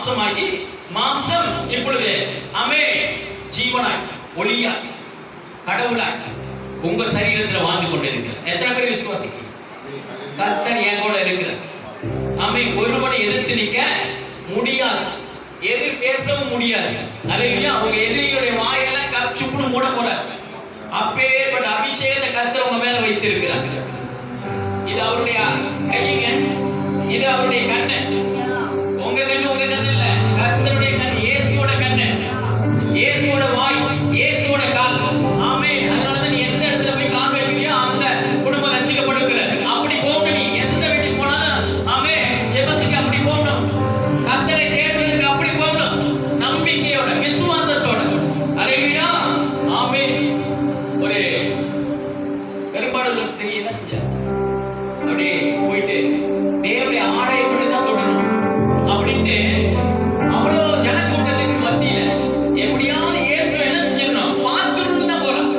மாம்சமாகி மாம்சம் இப்பொழுது அமே ஜீவனாய் ஒளியாய் கடவுளாய் உங்க சரீரத்தில் வாழ்ந்து கொண்டிருக்கிறார். எத்தனை பேர் விசுவாசிக்க கர்த்தர் என் கூட இருக்கிறார். அமை ஒருவனை எதிர்த்து நிற்க முடியாது, எதிர் பேசவும் முடியாது. அல்லேலூயா. உங்க எதிரிகளுடைய வாயெல்லாம் கச்சுப்புன்னு மூட போறார். அப்பேற்பட்ட அபிஷேகத்தை கர்த்தர் உங்க மேல வைத்திருக்கிறார். இது அவருடைய கைங்க, இது அவருடைய கண்ணு. உங்க கண்ணு உங்க கண்ணு இல்ல, கர்த்தருடைய கண், இயேசுவோட கண்ணு, இயேசுவோட வாய், இயேசுவோட கால். ஆமே. அதனாலதான் நீ எந்த இடத்துல போய் கால் வைக்கிறியோ அந்த குடும்பம் ரட்சிக்கப்படுகிறது. அப்படி போகணும். நீ எந்த வீட்டுக்கு போனாலும் ஆமே ஜெபத்துக்கு அப்படி போகணும், கர்த்தரை தேடுவதற்கு அப்படி போகணும், நம்பிக்கையோட விசுவாசத்தோட. அல்லேலூயா. ஆமே. ஒரு பெரும்பாடு ஸ்திரீ என்ன செஞ்சார்? அப்படியே போயிட்டு தேவனுடைய ஆடையை மட்டும் தான் தொடணும் அப்படின்ட்டு அவ்வளோ ஜனக்கூட்டத்தின் மத்தியில எப்படியாவது இயேசு என்ன செஞ்சிடணும், பார்க்கணும்னு தான் போறான்.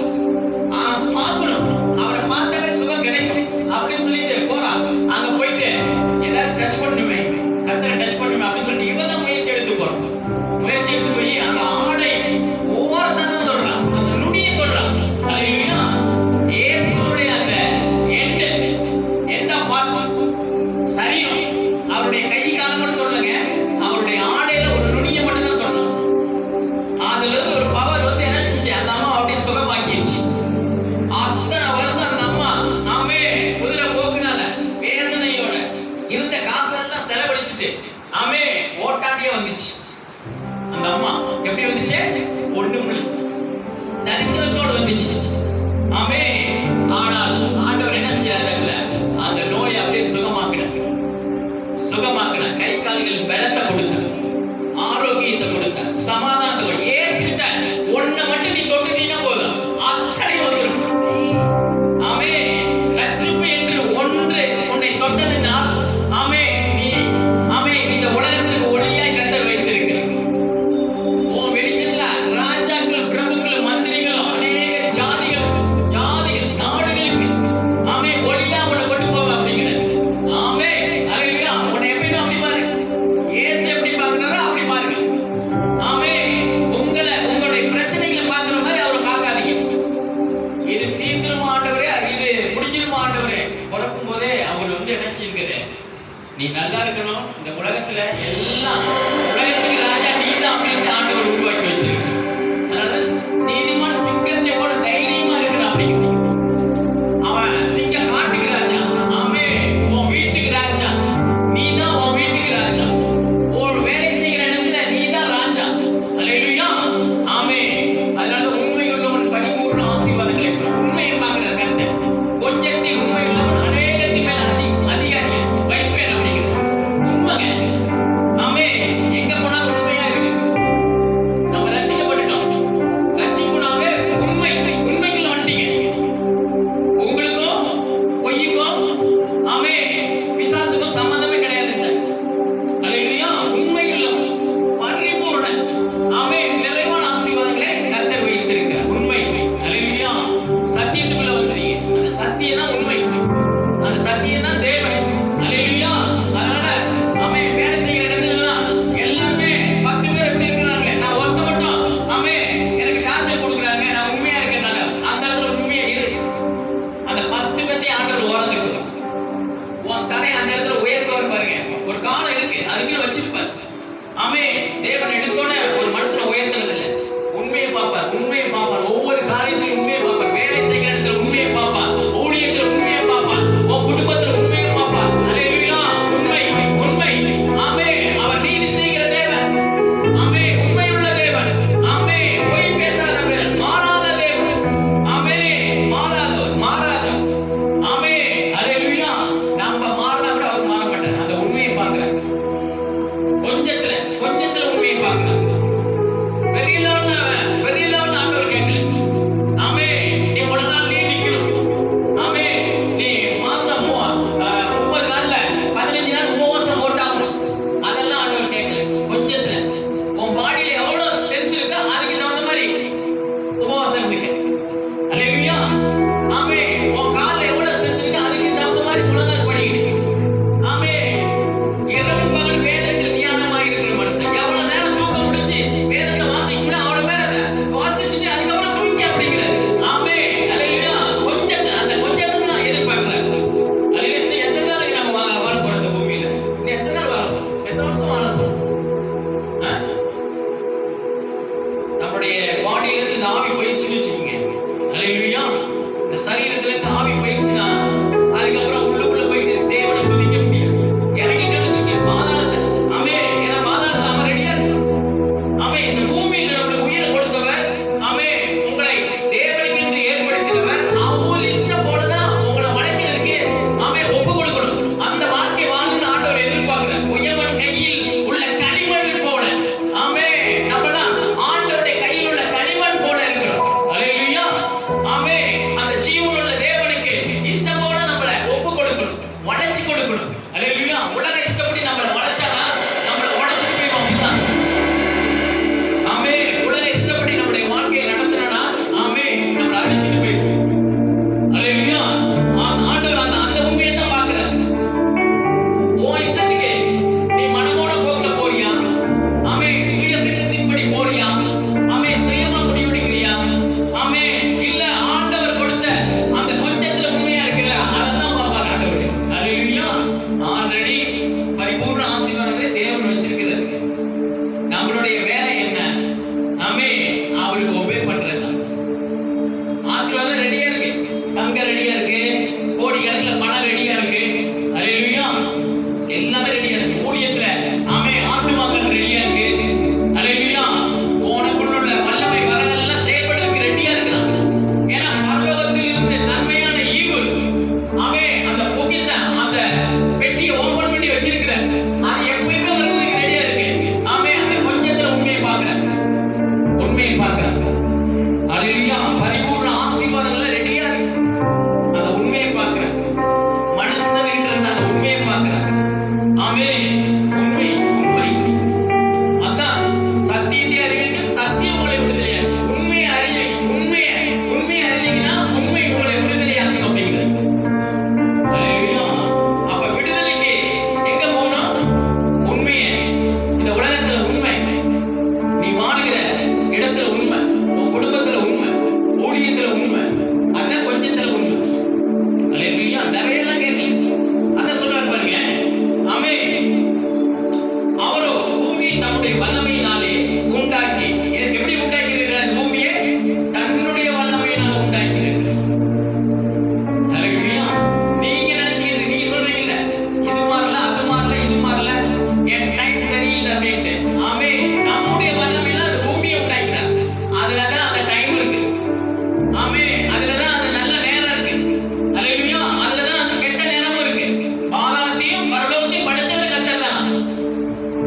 பார்க்கணும், அவரை பார்த்தாலே சுகம் கிடைக்கும் அப்படின்னு சொல்லிட்டு போறான். அங்க போயிட்டு ஏதாவது டச் பண்ணுமே, கர்த்தரை டச் பண்ணுமே அப்படின்னு சொல்லிட்டு இவன் தான் முயற்சி எடுத்து போறான். முயற்சி எடுத்து போய் அந்த ஆடை ஒவ்வொருத்தான் தான் தொடுறான், அந்த நுனியை தொடுறான். அல்லேலூயா. இயேசுடைய அந்த எந்த பார்த்து சரியும் அவருடைய கை காலம் மட்டும் தொடலங்க, அவருடைய ஆடையில ஒரு நுனியை மட்டும் தான் தொடணும். அதுல இருந்து ஒரு பவர் வந்து என்ன செஞ்சு அந்த அம்மா அப்படியே சுகமாக்கிடுச்சு. அத்தனை வருஷம் அந்த அம்மா ஆமே குதிரை போக்குனால வேதனையோட இருந்த காசெல்லாம் செலவழிச்சுட்டு ஆமே ஓட்டாண்டியே வந்துச்சு. அந்த அம்மா எப்படி வந்துச்சு? ஒண்ணு தரித்திரத்தோடு வந்துச்சு. ஆமே. ஆனால் ஆண்டவர் என்ன செஞ்சார்? அந்த நோயை அப்படியே சுகமாக்கினார். கை கால்கள் பலத்தை கொடுத்தார், ஆரோக்கியத்தை கொடுத்தார், சமாதானத்தை கொடுத்தார். ஏசுகிட்ட ஒன்ன மட்டும் நீ தொட்டுட்டீங்கன்னா போதும், அத்தனை வந்துடும். ஆமே. ரட்சிப்பு என்று ஒன்று உன்னை தொட்டதினால் ஆமே நீ ஆமே இந்த உலகத்துக்கு ஒளியாய் கர்த்தர் வைத்திருக்கிறார். உன் வெளிச்சத்துல ராஜாக்கள், பிரபுக்கள், மந்திரிகளும் அநேக ஜாதிகள் நாடுகளுக்கு ஆமே ஒளியா உன்னை கொண்டு போவ அப்படிங்கிறார். ஆமே. அல்லேலூயா. உன்னை எப்பயுமே அப்படி பாரு, இயேசு எப்படி பார்க்கிறாரோ அப்படி பாருங்க. ஆமே. உங்களுடைய பிரச்சனைகளை பார்க்கிற மாதிரி அவரை பார்க்காதீங்க. இது தீர்ந்துருமா ஆண்டவரே, இது முடிஞ்சிருமா ஆண்டவரே, பிறக்கும் போதே அவர் வந்து என்ன செஞ்சிருக்காரு? நீ நல்லா இருக்கணும், இந்த உலகத்துல எல்லாம் உலகத்துக்கு ராஜா நீ தான் அப்படின்னு ஆண்டவர் உருவாக்கி வச்சிருக்கு. அதனால நீதிமான் சிங்கத்தை போல தைரியமா இருக்கிறான் அப்படிங்கிறது. அவன் சிங்க காட்டுக்கு ராஜா. ஆமே. உன் வீட்டுக்கு ராஜா, நீ தான் உன் வீட்டுக்கு ராஜா. ஒரு வேலை செய்கிற இடத்துல நீ தான் ராஜா. அல்லேலூயா. ஆமே. அதனால உண்மை உள்ளவன் பரிபூர்ண ஆசீர்வாதங்களை உண்மையை பார்க்கிற கர்த்தர் கொஞ்சத்தில் உண்மை உள்ளவன் அநேகத்தின் மேல் அதிகாரியை வைப்பேன் அப்படிங்கிறது உண்மைங்க. ஆமே. எங்க போனாலும் உண்மையா இருக்கு. நம்ம ரட்சிக்கப்பட்டுட்டோம். ரட்சிப்புனாவே உண்மைக்குள்ள வந்துட்டீங்க. உங்களுக்கும் பொய்யுக்கும் ஆமே பிசாசுக்கும் சம்பந்தமே கிடையாது. அல்லேலூயா. உண்மையுள்ளவன் பரிபூரணன் ஆமே நிறைவான ஆசீர்வாதங்களை கர்த்தர் வைத்திருக்கிறார். உண்மை. அல்லேலூயா. சத்தியத்துக்குள்ள வந்துட்டீங்க. அந்த சத்தியம் தான் உண்மை, அந்த சத்தியம் தான் தேவன். அல்லேலூயா. அதனால ஆமே வேலை செய்கிற இடத்துல எல்லாமே 10 பேர் எப்படி இருக்கிறாங்க, நான் ஒருத்த மட்டும் ஆமே எனக்கு டார்ச்சர் கொடுக்குறாங்க, நான் உண்மையா இருக்கேனால அந்த இடத்துல உண்மையா இரு. அந்த 10 பேர்த்தையும் ஆண்டவர் ஓரந்துட்டு உன் தலை அந்த இடத்துல உயர்த்துவார் பாருங்க. ஒரு காலம் இருக்கு, அதுக்குள்ள வச்சிருப்பார். ஆமே. தேவன் எடுத்தோட ஒரு மனுஷனை உயர்த்துறது இல்லை, உண்மையை பார்ப்பார். ஒவ்வொரு காரியத்திலும் உண்மையை பார்ப்பார். வேலை செய்கிற இடத்துல உண்மையை பார்ப்பார், ஊழியத்தில் உண்மையை பார்ப்பார், உன் குடும்பத்தில் உண்மையை பார்ப்பார். அல்லேலூயா. உண்மை. ஆமே. அவர் நீதி செய்கிற தேவன். ஆமே. உண்மையுள்ள தேவன். ஆமே. பொய் பேசாத தேவன், மாறாத தேவன். ஆமே. மாறாதவர். ஆமே. அல்லேலூயா. நம்ம மாறினா கூட அவர் மாற மாட்டார். அந்த உண்மையை பார்க்கிறார். கொஞ்சத்துல உண்மையை பார்க்கிறார். ஆமே உண்மை உண்மை. அதான் சத்தியத்தை அறிவீர்கள், சத்தியம் உங்களை விடுதலையாக்கும். உண்மை அறிவை உண்மை உண்மை அறிவீங்கன்னா உண்மை உங்களை விடுதலையாக்கும் அப்படிங்கிறது. அல்லேலூயா. அப்ப விடுதலைக்கு எங்க போகணும்? உண்மையை. இந்த உலகத்துல உண்மை, நீ வாழுகிற இடத்துல உண்மை, உன் குடும்பத்துல உண்மை, ஊழியத்துல உண்மை, அதான் கொஞ்சத்துல உண்மை. அல்லேலூயா. நிறைய எல்லாம் கேட்கல. அதான் சொல்றாரு பாருங்க. ஆமே. அவரோ பூமியை தம்முடைய வல்லமையினாலே உண்டாக்கி, எப்படி உண்டாக்கி இருக்கிறார்? பூமியை தன்னுடைய வல்லமையினால் உண்டாக்கி இருக்கிறார். அல்லேலூயா. நீங்க நினைச்சீங்க, நீங்க சொல்றீங்கல்ல, இது மாறல, அது மாறல, இது மாறல, என் டைம் சரியில்லை அப்படின்ட்டு. ஆமே. நம்முடைய வல்லமையினால் அந்த பூமியை உண்டாக்கிறார். அதுலதான் அந்த டைம் இருக்கு. ஆமே. அதுலதான் அந்த நல்ல நேரம் இருக்கு. அல்லேலூயா. அதுலதான் அந்த கெட்ட நேரமும் இருக்கு. பாதாளத்தையும் பரலோகத்தையும் படைச்சது கர்த்தர் தான்.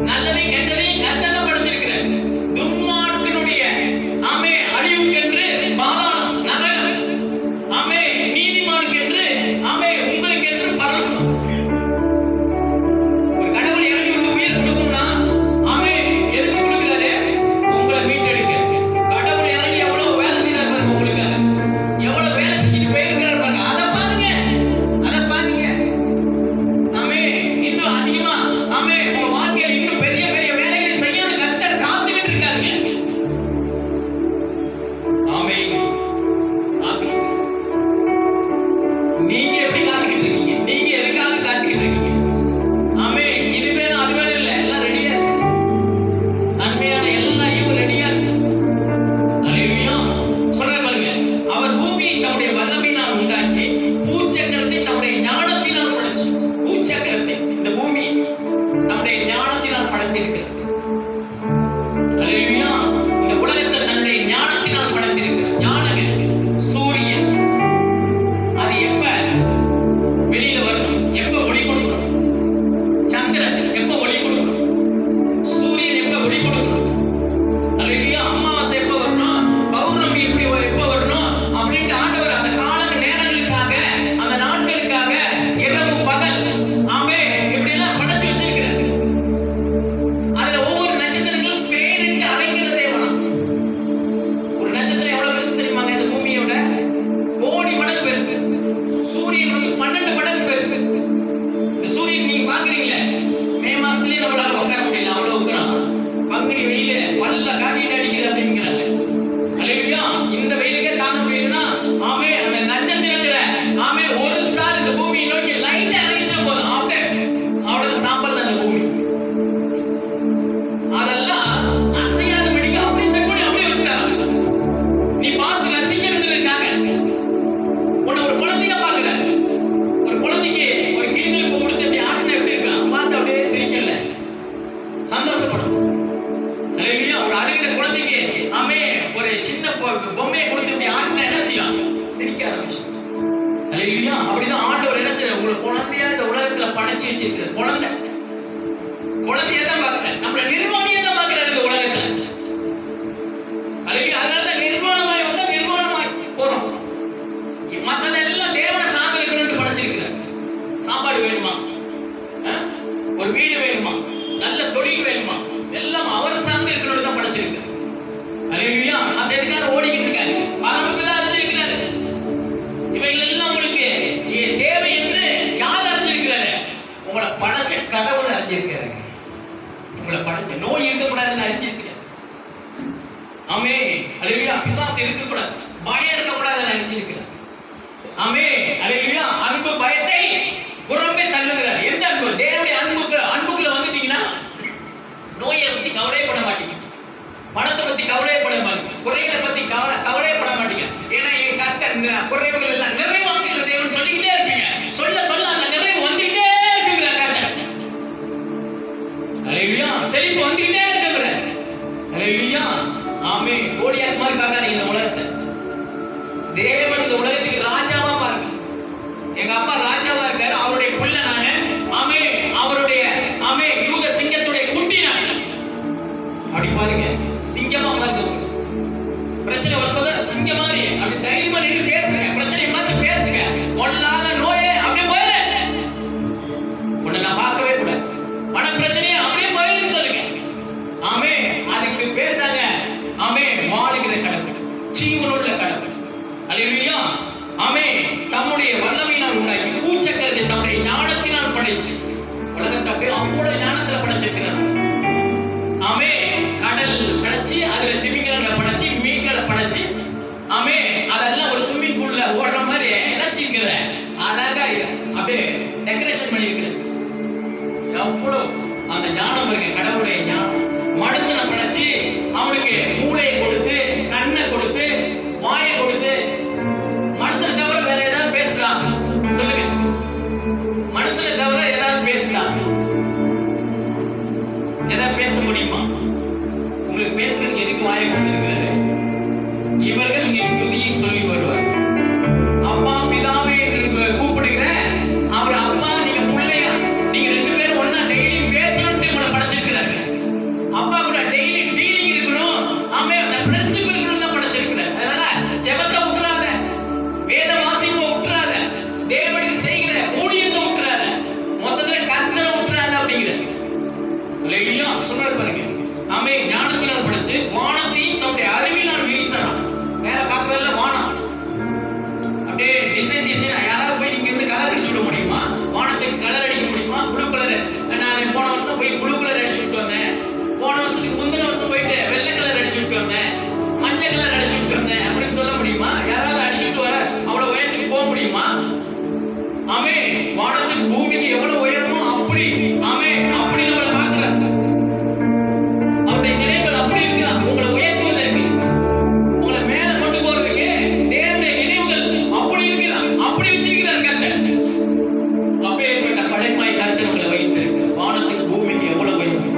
நல்லதையும் கெட்டதையும் கர்த்தர் தான் படைச்சிருக்கிறார். துன்மார்க்கனுடைய ஆமே அழிவுக்கென்று பாதாளம் நரகம், ஆமே நீதிமானுக்கென்று ஆமே உங்களுக்கென்று பரலோகம். ஒரு கடவுள் இறங்கி வந்து உயிர் கொடுக்கும்னா ஆமே எதுக்கு கொடுக்கிறாரு? உங்களை மீட்டெடுக்க. கடவுள் இறங்கி எவ்வளவு வேலை செய்யறாரு பாருங்க, உங்களுக்காக எவ்வளவு வேலை செஞ்சுட்டு போயிருக்கிறாரு பாருங்க. அதை பாருங்க, அதை பாருங்க. ஆமே. இன்னும் அதிகமா ஆமே உங்க வாழ்க்கையில இன்னும் பெரிய பெரிய வேலைகளை செய்ய கர்த்தர் காத்துக்கிட்டு இருக்காருங்க. ஆமே. காத்துக்கிட்டு. நீங்க எப்படி காத்துக்கிட்டு இருக்கீங்க? நீங்க எதுக்காக காத்துக்கிட்டு இருக்கீங்க? ஆமே. இது வேணும் அது வேணும் இல்ல, எல்லாம் ரெடியா இருக்கு. நன்மையான எல்லா ஈவும் ரெடியா இருக்கு. அல்லேலூயா. சொல்றாரு பாருங்க. அவர் பூமியை தம்முடைய வல்லமையினால் உண்டாக்கி பூச்சக்கரத்தை தம்முடைய ஞானத்தினால் படைச்சு. பூச்சக்கரத்தை, இந்த பூமி தம்முடைய ஞானத்தினால் படைத்திருக்கிறார். அல்லேலூயா. இந்த உலகத்தை தன்னுடைய ஞானத்தினால் படைத்திருக்கிறார். ஞானங்க சூரியன் அது எப்ப வெளியில வரணும், எப்ப ஒளி கொடுக்கணும், சந்திரன் எப்ப ஒளி கொடுக்கணும், சூரியன் எப்ப ஒளி கொடுக்கணும், அல்லேலூயா. அமாவாசை எப்ப வரணும், பௌர்ணமி எப்ப வரணும் அப்படின்ட்டு ஆண்டவர் அந்த கால நேரங்களுக்காக, அந்த நாட்களுக்காக இரவு பகல் ஆமே இப்படி எல்லாம் படைச்சு வச்சிருக்கிறார். அதுல ஒவ்வொரு நட்சத்திரங்களும் பேரிட்டு அழைக்கிறதே வேணும். ஒரு நட்சத்திரம் எவ்வளவு பெருசு தெரியுமாங்க? இந்த பூமியோட கோடி மடங்கு பெருசு. சூரியன் வந்து 12 மடங்கு பெருசு. இந்த சூரியன் நீங்க பாக்குறீங்களே, மே மாசத்துலயே நம்மளால உட்கார முடியல, அவ்வளவு உட்காரம். பங்குனி வெயில பல்ல காட்டிட்டு அடிக்குது அப்படிங்கிறாங்க. அல்லேலூயா. இந்த வெயிலுக்கே தாங்க முடியலன்னா ஆமே அந்த நட்சத்திரங்கிற ஆமே ஒரு ஸ்டார் இந்த பூமியை நோக்கி லைட்டா இறங்கிச்சா போதும், அவ்வளவு சாம்பல் தான் இந்த பூமி. அதெல்லாம் அசையாத படிக்க அப்படியே செட் பண்ணி அப்படியே வச்சுட்டாங்க. நீ பார்த்து ரசிக்கிறதுக்காக உன்னை ஒரு குழந்தையா பாக்குறாரு. ஒரு குழந்தைக்கு ஒரு கிளிகளுக்கு கொடுத்து அப்படி ஆட்டினா எப்படி இருக்கான் பார்த்து அப்படியே சிரிக்கல, சந்தோஷப்படும். அல்லேலூயா. ஒரு அழுகிற குழந்தைக்கு ஆமே ஒரு சின்ன பொம்மையை கொடுத்து இப்படி ஆட்டினா என்ன செய்யும்? சிரிக்க ஆரம்பிச்சு. அல்லேலூயா. அப்படிதான் ஆண்டவர் என்ன செய்யறார்? உங்களை குழந்தையா இந்த உலகத்துல படைச்சு வச்சிருக்கிற குழந்தையா தான் பார்க்கிறார். நம்மள நிர்வாணியா தான் பார்க்கிறார் இந்த உலகத்துல. அல்லேலூயா. அதனாலதான் நிர்வாணமாய் வந்தா நிர்வாணமாய் போறோம். மத்ததெல்லாம் தேவனை சார்ந்து இருக்கணும்னு படைச்சிருக்கிறார். சாப்பாடு வேணுமா, ஒரு வீடு வேணுமா, நல்ல தொழில் வேணுமா, எல்லாம் அவர் சார்ந்து இருக்கணும்னு தான் படைச்சிருக்கிறார். அல்லேலூயா. மத்த எதுக்காக ஓடிக்கிட்டு இருக்காரு? பரமபிதா அறிஞ்சிருக்கிறாரு. இவைகள் எல்லாம் உங்களுக்கு தேவை என்று யார் அறிஞ்சிருக்கிறாரு? உங்களை படைச்ச கடவுள் அறிஞ்சிருக்கிறாரு. உங்களை படைச்ச நோய் இருக்கக்கூடாதுன்னு அறிஞ்சிருக்கிறார். ஆமே. அல்லேலூயா. பிசாசு இருக்கக்கூடாது, பயம் இருக்கக்கூடாதுன்னு அறிஞ்சிருக்கிறார். ஆமே. அல்லேலூயா. அன்பு பயத்தை புறம்பே தள்ளுகிறார். எந்த அன்பு? தேவனுடைய அன்புக்குள்ள வந்துட்டீங்கன்னா நோயை பத்தி கவலைப்பட மாட்டீங்க, பணத்தை பத்தி கவலைப்பட மாட்டீங்க, குறைகளை பத்தி கவலைப்பட மாட்டீங்க. ஏன்னா என் கர்த்தர் குறைவுகள் எல்லாம் நிறைவாக்குகிற தேவன் சொல்லிக்கிட்டே இருப்பீங்க. சொல்ல சொல்ல அந்த நிறைவு வந்துகிட்டே இருக்குங்கிற கர்த்தர். அல்லேலூயா. செழிப்பு வந்துகிட்டே இருக்குங்கிற. அல்லேலூயா. ஆமே. கோடியாத் மாதிரி பார்க்காதீங்க இந்த உலகத்தை. தேவன் இந்த உலகத்துக்கு ராஜாவா பாருங்க. எங்க அப்பா ராஜாவா இருக்காரு, அவருடைய புள்ள நானு. ஆமே. அவருடைய ஆமே யூத சிங்கத்துடைய குட்டி நான். அப்படி பாருங்க, சிங்கமா பாருங்க. பிரச்சனை வரும்போது சிங்க மாதிரி அப்படி தைரியமா நின்று பேசுங்க, பிரச்சனையை பார்த்து பேசுங்க. பொல்லாத நோயே அப்படியே போயிரு. உன்னை நான் பார்க்கவே கூடாது. அவ்வளவு அந்த ஞானம் இருக்கு, கடவுளுடைய ஞானம். மனுஷனை படைச்சு அவனுக்கு மூளையை கொடுத்து, கண்ணை கொடுத்து, வாயை கொடுத்து, மனுஷனை தவிர வேற ஏதாவது பேசுறாங்க சொல்லுங்க? மனுஷனை தவிர ஏதாவது பேசுறாங்க? ஏதாவது பேச முடியுமா? உங்களுக்கு பேசுறதுக்கு எதுக்கு வாயை கொடுத்திருக்கிறாரு? இவர்கள் என் துதியை சொல்லி வருவார். அப்பா பிதாவே என்று கூப்பிடுகிறேன், அவர் அப்பா, நீங்க பிள்ளையா, நீங்க ரெண்டு பேரும் ஒண்ணா டெய்லி பேசணும்னு உங்களை படைச்சிருக்கிறாங்க. அப்பா கூட டெய்லி டீலிங் இருக்கணும், ஆமே, அந்த ஃப்ரெண்ட்ஷிப் இருக்கணும் தான் படைச்சிருக்கிறார். அதனால ஜெபத்தை விட்டுறாத, வேத வாசிப்பை விட்டுறாத, தேவனுக்கு செய்கிற ஊழியத்தை விட்டுறாத, மொத்தத்துல கர்த்தரை விட்டுறாத அப்படிங்கிற இல்லையா சொல்றாரு பாருங்க. ஆமே, ஞானத்தினால் படைத்து வானத்தையும் தன்னுடைய அறிவினால் விரித்தாராம். வேற பார்க்கறதுல வானம் அப்படியே டிசைன் டிசைனா. யாராவது போய் நீங்க இருந்து கலர் அடிச்சு விட முடியுமா? வானத்துக்கு கலர் அடிக்க முடியுமா? Blue colour. நான் போன வருஷம் போய் ப்ளூ கலர் அடிச்சு விட்டு வந்தேன், போன வருஷத்துக்கு முந்தின வருஷம் போயிட்டு வெள்ளை கலர் அடிச்சு விட்டு வந்தேன், மஞ்சள் கலர் அடிச்சு விட்டு வந்தேன் அப்படின்னு சொல்ல முடியுமா? யாராவது அடிச்சுட்டு வர அவ்வளவு உயரத்துக்கு போக முடியுமா? ஆமே, வானத்துக்கு பூமிக்கு எவ்வளவு உயரமோ அப்படி, ஆமே, அப்படி நம்மளை பார்க்கிறார். அவருடைய நினைவுகள் அப்படி இருக்கு. உங்களை உயர்த்துவதற்கு, உங்களை மேல கொண்டு போறதுக்கு தேவனுடைய நினைவுகள் அப்படி இருக்குதா, அப்படி வச்சிருக்கிறார் கர்த்தர். அப்பேற்பட்ட படைப்பாய் கர்த்தர் உங்களை வைத்திருக்கிறார். வானத்துக்கு பூமிக்கு எவ்வளவு உயரம்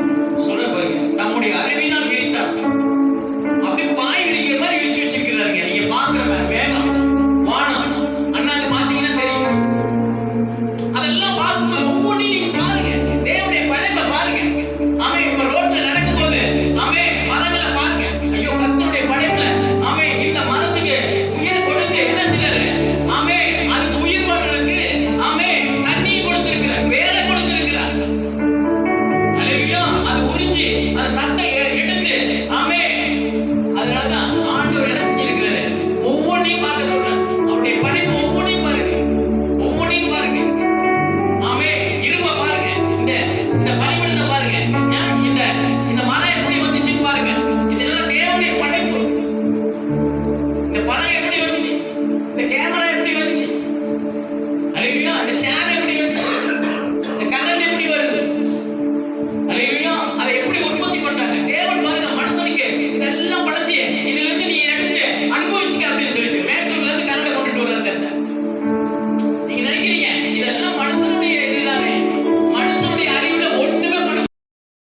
சொல்ல பாருங்க. தம்முடைய அறிவினால் விரித்தார். அப்படி பாய் விரிக்கிற மாதிரி விரிச்சு வச்சிருக்கிறாருங்க. நீங்க பாக்குற வேகம் வானம் அண்ணாந்து பாத்தீங்கன்னா தெரியும். அதெல்லாம் பார்க்கும்போது ஒவ்வொன்றையும் நீங்க பாருங்க, தேவனுடைய படைப்பை பாருங்க. ஆமே, இப்ப ரோட்ல நடக்கும்போது ஆமே மரங்களை பாருங்க. ஐயோ, கர்த்தருடைய படைப்புல ஆமே இந்த மரத்துக்கு உயிர் கொடுத்து என்ன செய்யறாரு? ஆமே, அதுக்கு உயிர் வாழ்றதுக்கு ஆமே தண்ணி கொடுத்திருக்கிறார், வேலை கொடுத்திருக்கிறார். அல்லேலூயா. அது உறிஞ்சி அந்த சத்தை எடுத்து ஆமே. அதனாலதான் ஆண்டவர் என்ன செஞ்சிருக்கிறாரு? ஒவ்வொன்றையும் பார்க்க சொல்றார். அவருடைய படைப்பு ஒவ்வொன்றையும் பாருங்க, ஒவ்வொன்றையும் பாருங்க. ஆமே, இரும்ப பாருங்க, இந்த பலிபீடத்தை பாருங்க,